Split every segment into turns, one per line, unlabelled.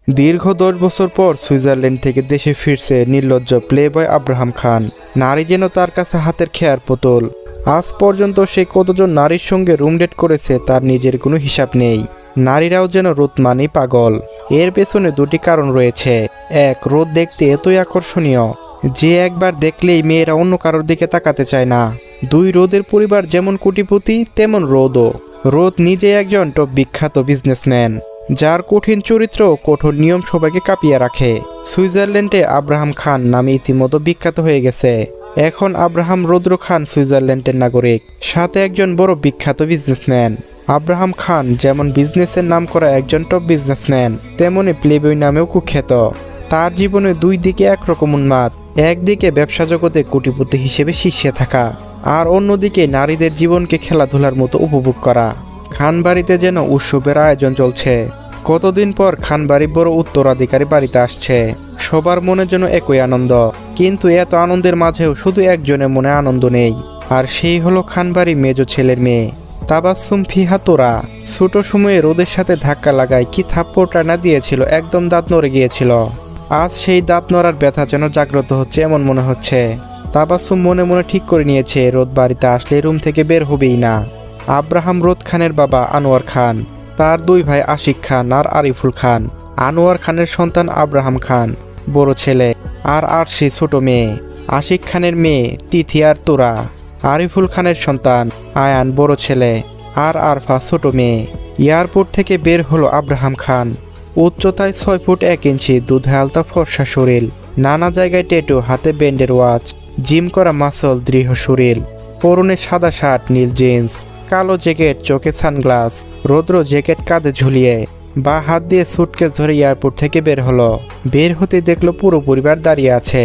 দীর্ঘ 10 বছর পর সুইজারল্যান্ড থেকে দেশে ফিরছে নির্লজ্জ প্লেবয় আব্রাহাম খান। নারী যেন তার কাছে হাতের খেয়ার পুতুল। আজ পর্যন্ত সে কতজন নারীর সঙ্গে রুমডেট করেছে তার নিজের কোনো হিসাব নেই। নারীরাও যেন রোদ মানেই পাগল। এর পেছনে দুটি কারণ রয়েছে। এক, রোদ দেখতে এতই আকর্ষণীয় যে একবার দেখলেই মেয়েরা অন্য কারোর দিকে তাকাতে চায় না। দুই, রোদের পরিবার যেমন কোটিপতি তেমন রোদও। রোদ নিজে একজন টপ বিখ্যাত বিজনেসম্যান, যার কঠিন চরিত্র ও কঠোর নিয়ম সবাইকে কাঁপিয়ে রাখে। সুইজারল্যান্ডে আব্রাহাম খান নামে ইতিমধ্যে বিখ্যাত হয়ে গেছে। এখন আব্রাহাম রৌদ্র খান সুইজারল্যান্ডের নাগরিক, সাথে একজন বড় বিখ্যাত বিজনেসম্যান। আব্রাহাম খান যেমন বিজনেসের নাম করা একজন টপ বিজনেসম্যান, তেমনি প্লেবয় নামেও কুখ্যাত। তার জীবনে দুই দিকে একরকম উন্মাদ। একদিকে ব্যবসা জগতে কোটিপতি হিসেবে শীর্ষে থাকা, আর অন্যদিকে নারীদের জীবনকে খেলাধুলার মতো উপভোগ করা। খানবাড়িতে যেন উৎসবের আয়োজন চলছে। কতদিন পর খানবাড়ি বড় উত্তরাধিকারী বাড়িতে আসছে। সবার মনে যেন একই আনন্দ, কিন্তু এত আনন্দের মাঝেও শুধু একজনের মনে আনন্দ নেই, আর সেই হলো খানবাড়ি মেজ ছেলের মেয়ে তাবাসসুম ফিহা তোরা। ছোট সময়ে রোদের সাথে ধাক্কা লাগায় কি থাপ্পড়টা না দিয়েছিল, একদম দাঁত নড়ে গিয়েছিল। আজ সেই দাঁত নড়ার ব্যথা যেন জাগ্রত হচ্ছে এমন মনে হচ্ছে। তাবাসসুম মনে মনে ঠিক করে নিয়েছে রোদ বাড়িতে আসলে রুম থেকে বের হবেই না। আব্রাহাম রোদ খানের বাবা আনোয়ার খান, তার দুই ভাই আশিক খান আর আরিফুল খান। আনোয়ার খানের সন্তান আব্রাহাম খান বড় ছেলে, আর আরশি ছোট মেয়ে। আশিক খানের মেয়ে তিথি আর তোরা। আরিফুল খানের সন্তান আয়ান বড় ছেলে, আর আরফা ছোট মেয়ে। এয়ারপোর্ট থেকে বের হলো আব্রাহাম খান। উচ্চতায় 6 ফুট 1 ইঞ্চি, দুধে আলতা ফর্সা শরীর, নানা জায়গায় টেটু, হাতে ব্যান্ডের ওয়াচ, জিম করা মাসল, দৃঢ় শরীর। পরনে সাদা শার্ট, নীল জিন্স, কালো জ্যাকেট, চোখে সানগ্লাস, রৌদ্র জ্যাকেট কাঁধে ঝুলিয়ে বা হাত দিয়ে সুটকেস ধরে এয়ারপোর্ট থেকে বের হলো। বের হতে দেখলো পুরো পরিবার দাঁড়িয়ে আছে।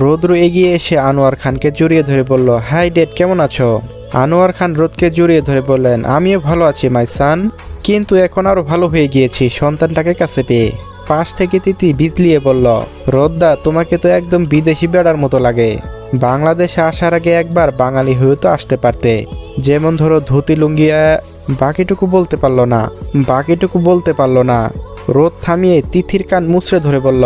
রৌদ্র এগিয়ে এসে আনোয়ার খানকে জড়িয়ে ধরে বলল, হাই ডেড, কেমন আছো? আনোয়ার খান রোদকে জড়িয়ে ধরে বললেন, আমিও ভালো আছি মাই সান, কিন্তু এখন আরো ভালো হয়ে গিয়েছি সন্তানটাকে কাছে পেয়ে। পাশ থেকে তিতি বিজলিয়ে বলল, রোদদা, তোমাকে তো একদম বিদেশি বেড়ার মতো লাগে। বাংলাদেশে আসার আগে একবার বাঙালি হয়েও তো আসতে পারতে। যেমন ধরো ধুতি লুঙ্গি। বাকিটুকু বলতে পারলো না। রোদ থামিয়ে তিথির কান মুচড়ে ধরে বলল,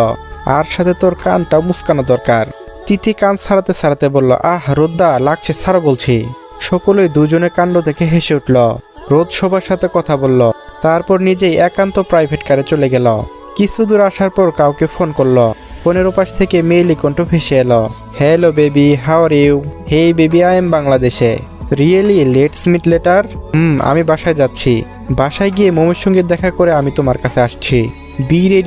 আর সাথে তোর কানটা মুচকানো দরকার। তিথি কান ছাড়াতে ছাড়াতে বলল, আহ রোদদা, লাগছে, ছাড়ো বলছি। সকলেই দুজনের কাণ্ড দেখে হেসে উঠল। রোদ সবার সাথে কথা বলল, তারপর নিজেই একান্ত প্রাইভেট কারে চলে গেল। কিছু দূর আসার পর কাউকে ফোন করলো। ফোনের ওপাশ থেকে মেইলি কণ্ঠ ভেসে এলো, hello baby, how are you? Hey baby, I am বাংলাদেশে। Really, let's meet later. আমি বাসায় যাচ্ছি। বাসায় গিয়ে মমের সঙ্গে দেখা করে আমি তোমার কাছে আসছি। B ready